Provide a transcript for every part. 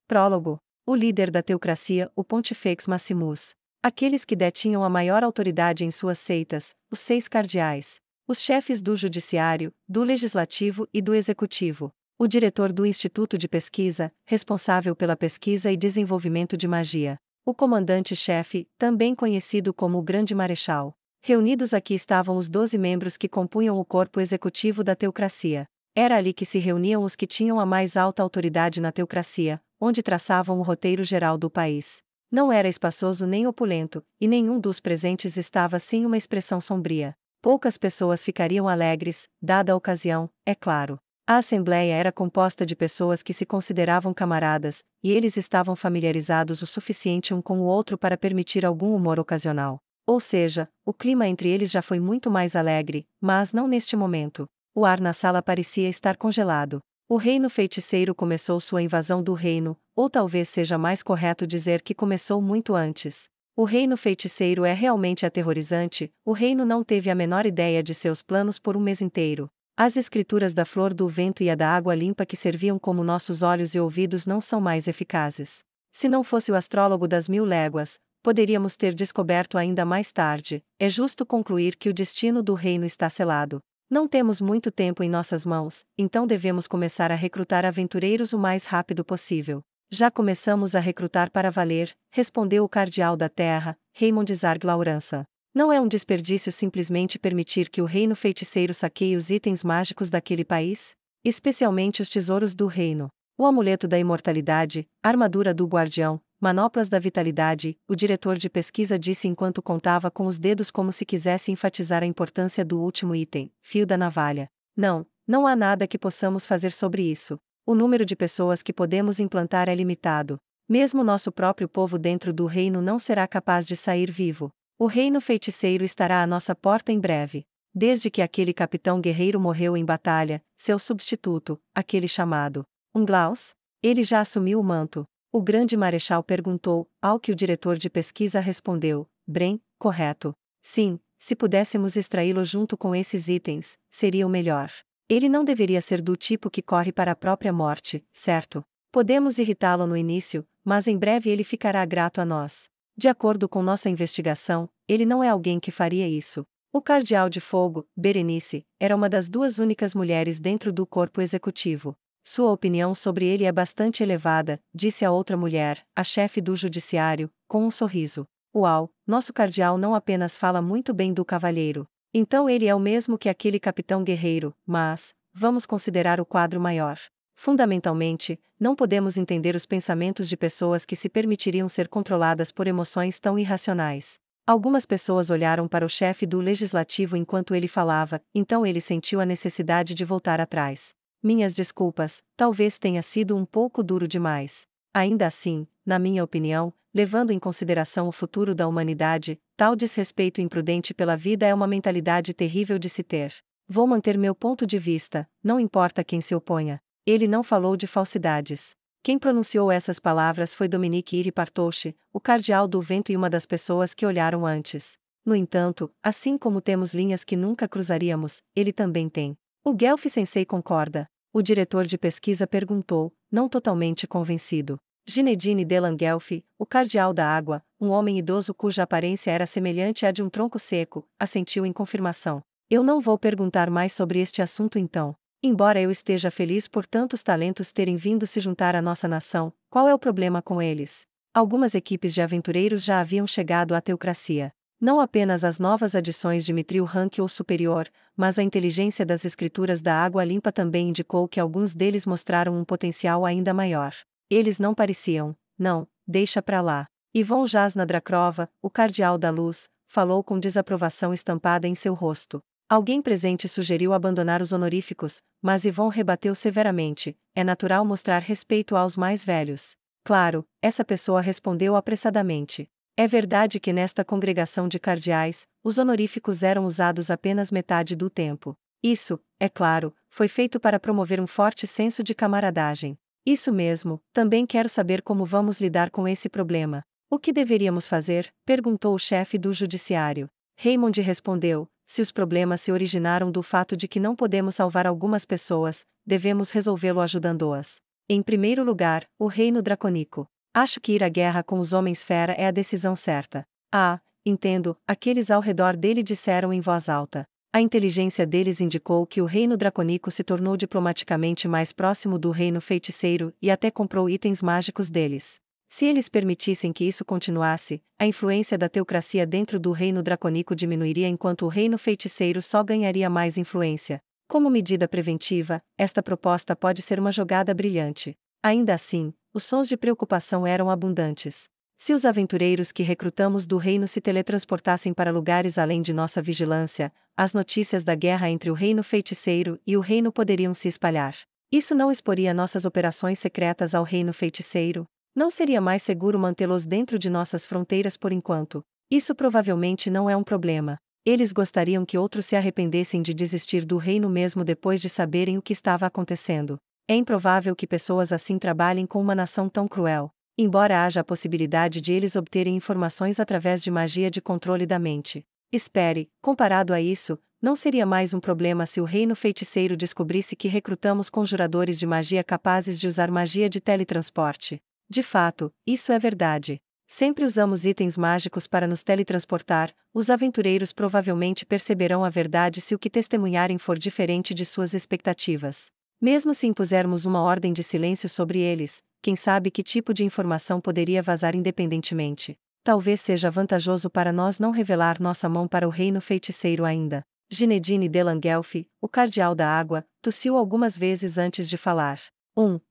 Prólogo. O líder da teocracia, o Pontifex Maximus. Aqueles que detinham a maior autoridade em suas seitas, os 6 cardeais. Os chefes do judiciário, do legislativo e do executivo. O diretor do Instituto de Pesquisa, responsável pela pesquisa e desenvolvimento de magia. O comandante-chefe, também conhecido como o Grande Marechal. Reunidos aqui estavam os 12 membros que compunham o corpo executivo da teocracia. Era ali que se reuniam os que tinham a mais alta autoridade na teocracia, onde traçavam o roteiro geral do país. Não era espaçoso nem opulento, e nenhum dos presentes estava sem uma expressão sombria. Poucas pessoas ficariam alegres, dada a ocasião, é claro. A assembleia era composta de pessoas que se consideravam camaradas, e eles estavam familiarizados o suficiente um com o outro para permitir algum humor ocasional. Ou seja, o clima entre eles já foi muito mais alegre, mas não neste momento. O ar na sala parecia estar congelado. O reino feiticeiro começou sua invasão do reino, ou talvez seja mais correto dizer que começou muito antes. O reino feiticeiro é realmente aterrorizante, o reino não teve a menor ideia de seus planos por um mês inteiro. As escrituras da flor do vento e a da água limpa que serviam como nossos olhos e ouvidos não são mais eficazes. Se não fosse o astrólogo das 1000 léguas, poderíamos ter descoberto ainda mais tarde. É justo concluir que o destino do reino está selado. Não temos muito tempo em nossas mãos, então devemos começar a recrutar aventureiros o mais rápido possível. Já começamos a recrutar para valer, respondeu o cardeal da terra, Raymond Zarg Laurança. Não é um desperdício simplesmente permitir que o reino feiticeiro saqueie os itens mágicos daquele país? Especialmente os tesouros do reino. O amuleto da imortalidade, a armadura do guardião, manoplas da vitalidade, o diretor de pesquisa disse enquanto contava com os dedos como se quisesse enfatizar a importância do último item, fio da navalha. Não há nada que possamos fazer sobre isso. O número de pessoas que podemos implantar é limitado. Mesmo nosso próprio povo dentro do reino não será capaz de sair vivo. O reino feiticeiro estará à nossa porta em breve. Desde que aquele capitão guerreiro morreu em batalha, seu substituto, aquele chamado Unglaus, ele já assumiu o manto. O grande marechal perguntou, ao que o diretor de pesquisa respondeu, Bren, correto. Sim, se pudéssemos extraí-lo junto com esses itens, seria o melhor. Ele não deveria ser do tipo que corre para a própria morte, certo? Podemos irritá-lo no início, mas em breve ele ficará grato a nós. De acordo com nossa investigação, ele não é alguém que faria isso. O cardeal de fogo, Berenice, era uma das 2 únicas mulheres dentro do corpo executivo. Sua opinião sobre ele é bastante elevada, disse a outra mulher, a chefe do judiciário, com um sorriso. Uau, nosso cardeal não apenas fala muito bem do cavalheiro. Então ele é o mesmo que aquele capitão guerreiro, mas, vamos considerar o quadro maior. Fundamentalmente, não podemos entender os pensamentos de pessoas que se permitiriam ser controladas por emoções tão irracionais. Algumas pessoas olharam para o chefe do legislativo enquanto ele falava, então ele sentiu a necessidade de voltar atrás. Minhas desculpas, talvez tenha sido um pouco duro demais. Ainda assim, na minha opinião, levando em consideração o futuro da humanidade, tal desrespeito imprudente pela vida é uma mentalidade terrível de se ter. Vou manter meu ponto de vista, não importa quem se oponha. Ele não falou de falsidades. Quem pronunciou essas palavras foi Dominique Iri Partouche, o cardeal do vento e uma das pessoas que olharam antes. No entanto, assim como temos linhas que nunca cruzaríamos, ele também tem. O Guelph Sensei concorda. O diretor de pesquisa perguntou, não totalmente convencido. Ginedine Delan Guelph, o cardeal da água, um homem idoso cuja aparência era semelhante à de um tronco seco, assentiu em confirmação. Eu não vou perguntar mais sobre este assunto então. Embora eu esteja feliz por tantos talentos terem vindo se juntar à nossa nação, qual é o problema com eles? Algumas equipes de aventureiros já haviam chegado à teocracia. Não apenas as novas adições de Mithril Rank ou superior, mas a inteligência das escrituras da água limpa também indicou que alguns deles mostraram um potencial ainda maior. Eles não pareciam, não, deixa pra lá. Yvon Jasna Dracrova, o cardeal da luz, falou com desaprovação estampada em seu rosto. Alguém presente sugeriu abandonar os honoríficos, mas Yvon rebateu severamente, é natural mostrar respeito aos mais velhos. Claro, essa pessoa respondeu apressadamente. É verdade que nesta congregação de cardeais, os honoríficos eram usados apenas metade do tempo. Isso, é claro, foi feito para promover um forte senso de camaradagem. Isso mesmo, também quero saber como vamos lidar com esse problema. O que deveríamos fazer? Perguntou o chefe do judiciário. Raymond respondeu, se os problemas se originaram do fato de que não podemos salvar algumas pessoas, devemos resolvê-lo ajudando-as. Em primeiro lugar, o reino dracônico. Acho que ir à guerra com os homens-fera é a decisão certa. Ah, entendo, aqueles ao redor dele disseram em voz alta. A inteligência deles indicou que o reino dracônico se tornou diplomaticamente mais próximo do reino feiticeiro e até comprou itens mágicos deles. Se eles permitissem que isso continuasse, a influência da teocracia dentro do reino dracônico diminuiria enquanto o reino feiticeiro só ganharia mais influência. Como medida preventiva, esta proposta pode ser uma jogada brilhante. Ainda assim, os sons de preocupação eram abundantes. Se os aventureiros que recrutamos do reino se teletransportassem para lugares além de nossa vigilância, as notícias da guerra entre o reino feiticeiro e o reino poderiam se espalhar. Isso não exporia nossas operações secretas ao reino feiticeiro? Não seria mais seguro mantê-los dentro de nossas fronteiras por enquanto? Isso provavelmente não é um problema. Eles gostariam que outros se arrependessem de desistir do reino mesmo depois de saberem o que estava acontecendo. É improvável que pessoas assim trabalhem com uma nação tão cruel. Embora haja a possibilidade de eles obterem informações através de magia de controle da mente. Espere, comparado a isso, não seria mais um problema se o reino feiticeiro descobrisse que recrutamos conjuradores de magia capazes de usar magia de teletransporte. De fato, isso é verdade. Sempre usamos itens mágicos para nos teletransportar, os aventureiros provavelmente perceberão a verdade se o que testemunharem for diferente de suas expectativas. Mesmo se impusermos uma ordem de silêncio sobre eles, quem sabe que tipo de informação poderia vazar independentemente. Talvez seja vantajoso para nós não revelar nossa mão para o reino feiticeiro ainda. Ginedine de Languelf, o cardeal da água, tossiu algumas vezes antes de falar.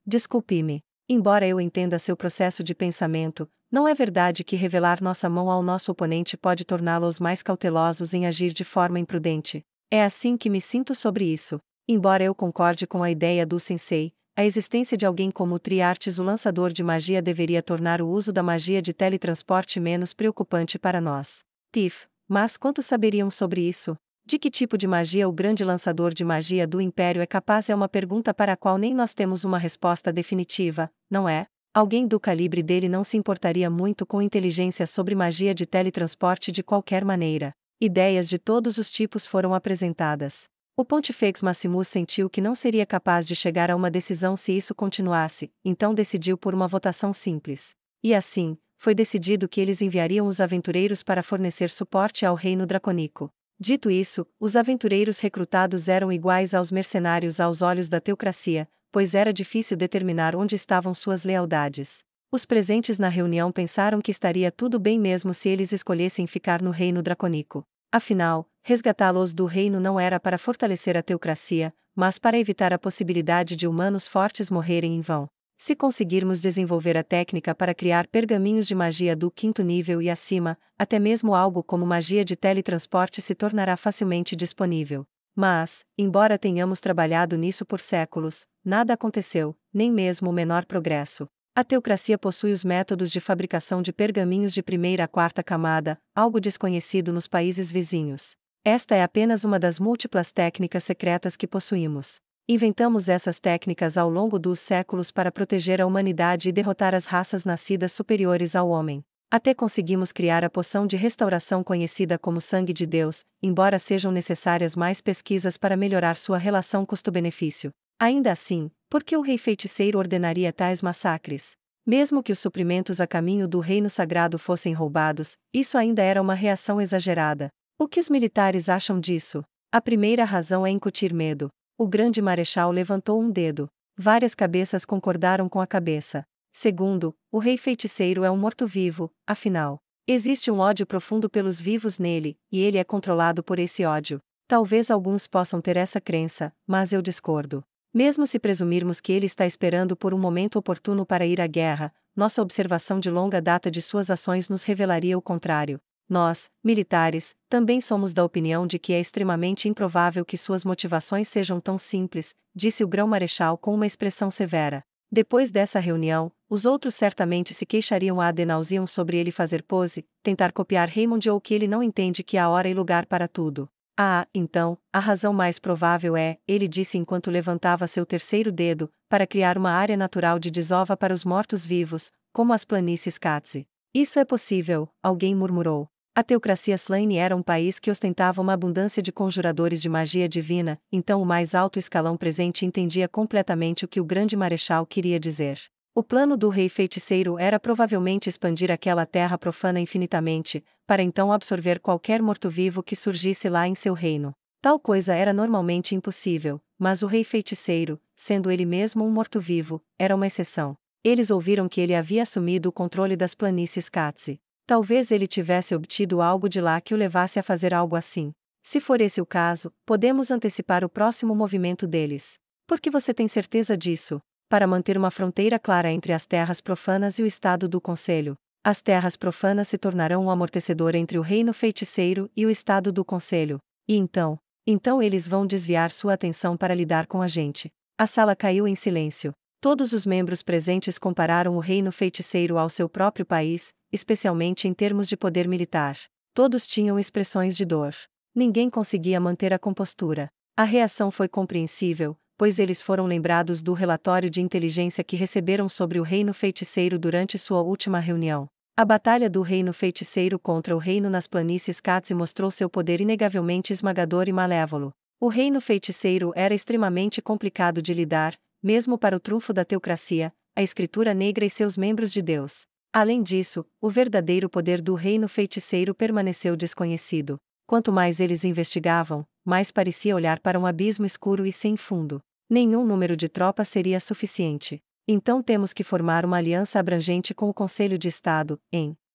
Desculpe-me. Embora eu entenda seu processo de pensamento, não é verdade que revelar nossa mão ao nosso oponente pode torná-los mais cautelosos em agir de forma imprudente. É assim que me sinto sobre isso. Embora eu concorde com a ideia do sensei, a existência de alguém como o Triartes, o lançador de magia, deveria tornar o uso da magia de teletransporte menos preocupante para nós. Mas quantos saberiam sobre isso? De que tipo de magia o grande lançador de magia do Império é capaz é uma pergunta para a qual nem nós temos uma resposta definitiva, não é? Alguém do calibre dele não se importaria muito com inteligência sobre magia de teletransporte de qualquer maneira. Ideias de todos os tipos foram apresentadas. O Pontifex Maximus sentiu que não seria capaz de chegar a uma decisão se isso continuasse, então decidiu por uma votação simples. E assim, foi decidido que eles enviariam os aventureiros para fornecer suporte ao reino dracônico. Dito isso, os aventureiros recrutados eram iguais aos mercenários aos olhos da teocracia, pois era difícil determinar onde estavam suas lealdades. Os presentes na reunião pensaram que estaria tudo bem mesmo se eles escolhessem ficar no reino dracônico. Afinal, resgatá-los do reino não era para fortalecer a teocracia, mas para evitar a possibilidade de humanos fortes morrerem em vão. Se conseguirmos desenvolver a técnica para criar pergaminhos de magia do 5º nível e acima, até mesmo algo como magia de teletransporte se tornará facilmente disponível. Mas, embora tenhamos trabalhado nisso por séculos, nada aconteceu, nem mesmo o menor progresso. A teocracia possui os métodos de fabricação de pergaminhos de primeira a quarta camada, algo desconhecido nos países vizinhos. Esta é apenas uma das múltiplas técnicas secretas que possuímos. Inventamos essas técnicas ao longo dos séculos para proteger a humanidade e derrotar as raças nascidas superiores ao homem. Até conseguimos criar a poção de restauração conhecida como Sangue de Deus, embora sejam necessárias mais pesquisas para melhorar sua relação custo-benefício. Ainda assim, por que o rei feiticeiro ordenaria tais massacres? Mesmo que os suprimentos a caminho do reino sagrado fossem roubados, isso ainda era uma reação exagerada. O que os militares acham disso? A primeira razão é incutir medo. O grande marechal levantou um dedo. Várias cabeças concordaram com a cabeça. Segundo, o rei feiticeiro é um morto-vivo, afinal. Existe um ódio profundo pelos vivos nele, e ele é controlado por esse ódio. Talvez alguns possam ter essa crença, mas eu discordo. Mesmo se presumirmos que ele está esperando por um momento oportuno para ir à guerra, nossa observação de longa data de suas ações nos revelaria o contrário. Nós, militares, também somos da opinião de que é extremamente improvável que suas motivações sejam tão simples, disse o grão-marechal com uma expressão severa. Depois dessa reunião, os outros certamente se queixariam ad nauseam sobre ele fazer pose, tentar copiar Raymond ou que ele não entende que há hora e lugar para tudo. Então, a razão mais provável é, ele disse enquanto levantava seu terceiro dedo, para criar uma área natural de desova para os mortos-vivos, como as planícies Katze. Isso é possível, alguém murmurou. A teocracia Slaane era um país que ostentava uma abundância de conjuradores de magia divina, então o mais alto escalão presente entendia completamente o que o grande marechal queria dizer. O plano do rei feiticeiro era provavelmente expandir aquela terra profana infinitamente, para então absorver qualquer morto-vivo que surgisse lá em seu reino. Tal coisa era normalmente impossível, mas o rei feiticeiro, sendo ele mesmo um morto-vivo, era uma exceção. Eles ouviram que ele havia assumido o controle das planícies Katze. Talvez ele tivesse obtido algo de lá que o levasse a fazer algo assim. Se for esse o caso, podemos antecipar o próximo movimento deles. Por que você tem certeza disso? Para manter uma fronteira clara entre as terras profanas e o estado do conselho. As terras profanas se tornarão um amortecedor entre o reino feiticeiro e o estado do conselho. E então eles vão desviar sua atenção para lidar com a gente. A sala caiu em silêncio. Todos os membros presentes compararam o reino feiticeiro ao seu próprio país, especialmente em termos de poder militar. Todos tinham expressões de dor. Ninguém conseguia manter a compostura. A reação foi compreensível, pois eles foram lembrados do relatório de inteligência que receberam sobre o reino feiticeiro durante sua última reunião. A batalha do reino feiticeiro contra o reino nas planícies Katze mostrou seu poder inegavelmente esmagador e malévolo. O reino feiticeiro era extremamente complicado de lidar, mesmo para o trunfo da teocracia, a escritura negra e seus membros de Deus. Além disso, o verdadeiro poder do reino feiticeiro permaneceu desconhecido. Quanto mais eles investigavam, mais parecia olhar para um abismo escuro e sem fundo. Nenhum número de tropas seria suficiente. Então temos que formar uma aliança abrangente com o Conselho de Estado,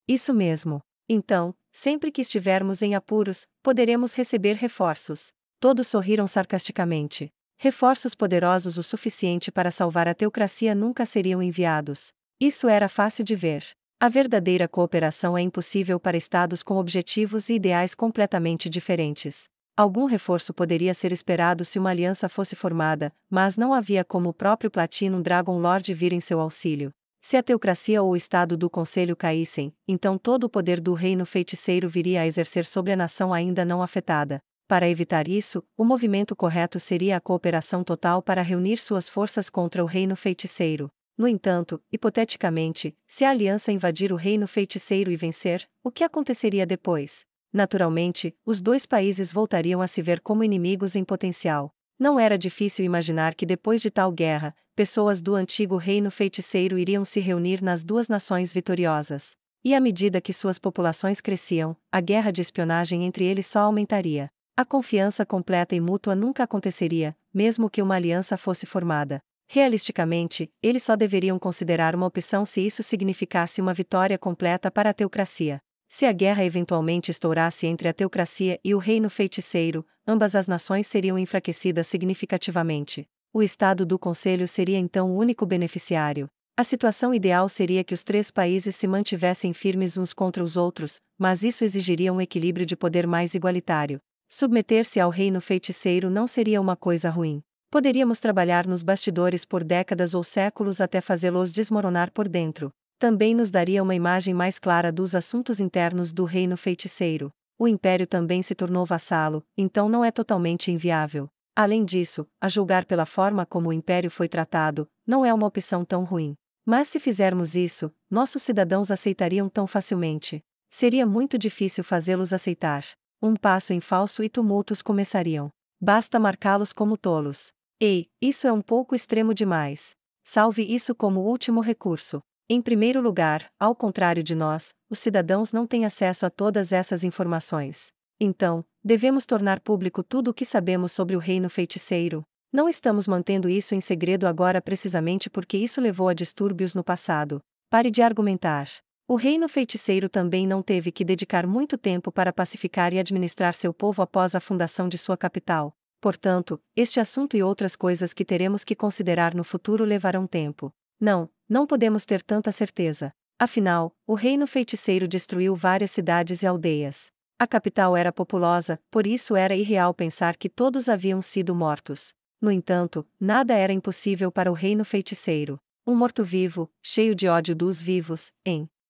Isso mesmo. Então, sempre que estivermos em apuros, poderemos receber reforços. Todos sorriram sarcasticamente. Reforços poderosos o suficiente para salvar a teocracia nunca seriam enviados. Isso era fácil de ver. A verdadeira cooperação é impossível para estados com objetivos e ideais completamente diferentes. Algum reforço poderia ser esperado se uma aliança fosse formada, mas não havia como o próprio Platinum Dragon Lord vir em seu auxílio. Se a teocracia ou o estado do conselho caíssem, então todo o poder do reino feiticeiro viria a exercer sobre a nação ainda não afetada. Para evitar isso, o movimento correto seria a cooperação total para reunir suas forças contra o reino feiticeiro. No entanto, hipoteticamente, se a aliança invadir o reino feiticeiro e vencer, o que aconteceria depois? Naturalmente, os dois países voltariam a se ver como inimigos em potencial. Não era difícil imaginar que depois de tal guerra, pessoas do antigo reino feiticeiro iriam se reunir nas duas nações vitoriosas. E à medida que suas populações cresciam, a guerra de espionagem entre eles só aumentaria. A confiança completa e mútua nunca aconteceria, mesmo que uma aliança fosse formada. Realisticamente, eles só deveriam considerar uma opção se isso significasse uma vitória completa para a teocracia. Se a guerra eventualmente estourasse entre a teocracia e o reino feiticeiro, ambas as nações seriam enfraquecidas significativamente. O estado do conselho seria então o único beneficiário. A situação ideal seria que os três países se mantivessem firmes uns contra os outros, mas isso exigiria um equilíbrio de poder mais igualitário. Submeter-se ao reino feiticeiro não seria uma coisa ruim. Poderíamos trabalhar nos bastidores por décadas ou séculos até fazê-los desmoronar por dentro. Também nos daria uma imagem mais clara dos assuntos internos do reino feiticeiro. O império também se tornou vassalo, então não é totalmente inviável. Além disso, a julgar pela forma como o império foi tratado, não é uma opção tão ruim. Mas se fizermos isso, nossos cidadãos aceitariam tão facilmente? Seria muito difícil fazê-los aceitar. Um passo em falso e tumultos começariam. Basta marcá-los como tolos. Ei, isso é um pouco extremo demais. Salve isso como último recurso. Em primeiro lugar, ao contrário de nós, os cidadãos não têm acesso a todas essas informações. Então, devemos tornar público tudo o que sabemos sobre o reino feiticeiro. Não estamos mantendo isso em segredo agora precisamente porque isso levou a distúrbios no passado. Pare de argumentar. O reino feiticeiro também não teve que dedicar muito tempo para pacificar e administrar seu povo após a fundação de sua capital. Portanto, este assunto e outras coisas que teremos que considerar no futuro levarão tempo. Não podemos ter tanta certeza. Afinal, o reino feiticeiro destruiu várias cidades e aldeias. A capital era populosa, por isso era irreal pensar que todos haviam sido mortos. No entanto, nada era impossível para o reino feiticeiro. Um morto-vivo, cheio de ódio dos vivos,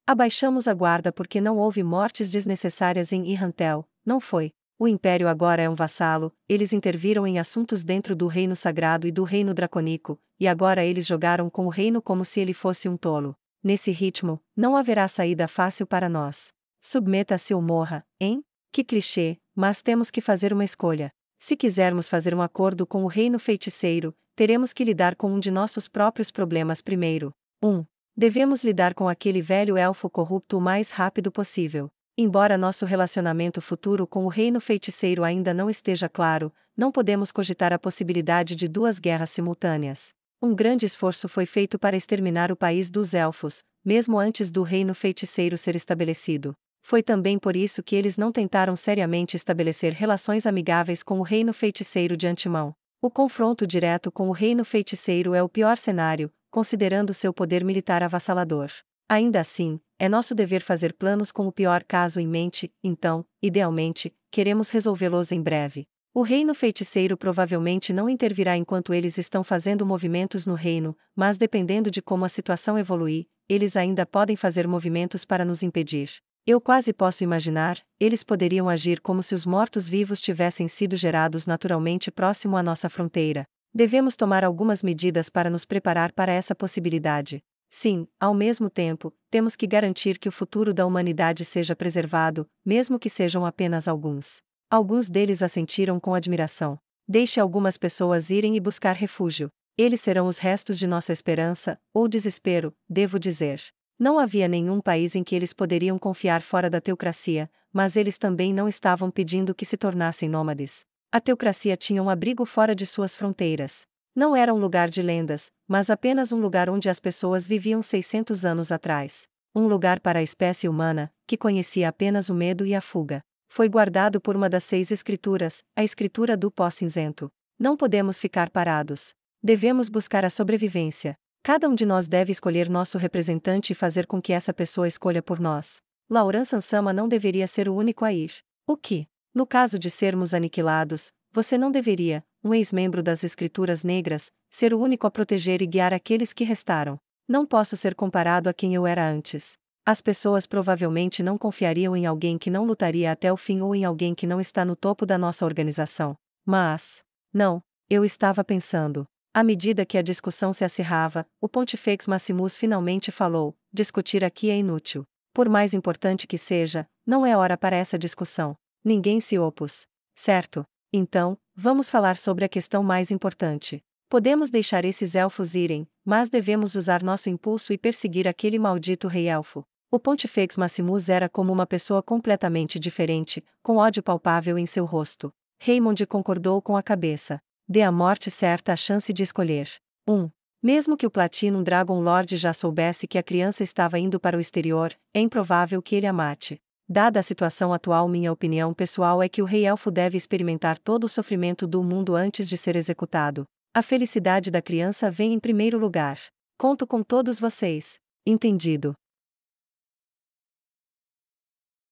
Abaixamos a guarda porque não houve mortes desnecessárias em Irrantel, não foi. O Império agora é um vassalo, eles interviram em assuntos dentro do Reino Sagrado e do Reino Dracônico, e agora eles jogaram com o reino como se ele fosse um tolo. Nesse ritmo, não haverá saída fácil para nós. Submeta-se ou morra, hein? Que clichê, mas temos que fazer uma escolha. Se quisermos fazer um acordo com o reino feiticeiro, teremos que lidar com um de nossos próprios problemas primeiro. 1. Devemos lidar com aquele velho elfo corrupto o mais rápido possível. Embora nosso relacionamento futuro com o reino feiticeiro ainda não esteja claro, não podemos cogitar a possibilidade de duas guerras simultâneas. Um grande esforço foi feito para exterminar o país dos elfos, mesmo antes do reino feiticeiro ser estabelecido. Foi também por isso que eles não tentaram seriamente estabelecer relações amigáveis com o reino feiticeiro de antemão. O confronto direto com o reino feiticeiro é o pior cenário, considerando seu poder militar avassalador. Ainda assim, é nosso dever fazer planos com o pior caso em mente, então, idealmente, queremos resolvê-los em breve. O reino feiticeiro provavelmente não intervirá enquanto eles estão fazendo movimentos no reino, mas dependendo de como a situação evoluir, eles ainda podem fazer movimentos para nos impedir. Eu quase posso imaginar, eles poderiam agir como se os mortos-vivos tivessem sido gerados naturalmente próximo à nossa fronteira. Devemos tomar algumas medidas para nos preparar para essa possibilidade. Sim, ao mesmo tempo, temos que garantir que o futuro da humanidade seja preservado, mesmo que sejam apenas alguns. Alguns deles assentiram com admiração. Deixe algumas pessoas irem e buscar refúgio. Eles serão os restos de nossa esperança, ou desespero, devo dizer. Não havia nenhum país em que eles poderiam confiar fora da teocracia, mas eles também não estavam pedindo que se tornassem nômades. A teocracia tinha um abrigo fora de suas fronteiras. Não era um lugar de lendas, mas apenas um lugar onde as pessoas viviam 600 anos atrás. Um lugar para a espécie humana, que conhecia apenas o medo e a fuga. Foi guardado por uma das 6 escrituras, a escritura do pó cinzento. Não podemos ficar parados. Devemos buscar a sobrevivência. Cada um de nós deve escolher nosso representante e fazer com que essa pessoa escolha por nós. Lauran Sansama não deveria ser o único a ir. O que? No caso de sermos aniquilados, você não deveria, um ex-membro das Escrituras Negras, ser o único a proteger e guiar aqueles que restaram. Não posso ser comparado a quem eu era antes. As pessoas provavelmente não confiariam em alguém que não lutaria até o fim ou em alguém que não está no topo da nossa organização. Mas, não, eu estava pensando. À medida que a discussão se acirrava, o Pontifex Maximus finalmente falou: discutir aqui é inútil. Por mais importante que seja, não é hora para essa discussão. Ninguém se opôs. Certo? Então, vamos falar sobre a questão mais importante. Podemos deixar esses elfos irem, mas devemos usar nosso impulso e perseguir aquele maldito rei elfo. O Pontifex Maximus era como uma pessoa completamente diferente, com ódio palpável em seu rosto. Raymond concordou com a cabeça. Dê à morte certa a chance de escolher. 1. Mesmo que o Platinum Dragon Lord já soubesse que a criança estava indo para o exterior, é improvável que ele a mate. Dada a situação atual, minha opinião pessoal é que o rei elfo deve experimentar todo o sofrimento do mundo antes de ser executado. A felicidade da criança vem em primeiro lugar. Conto com todos vocês. Entendido.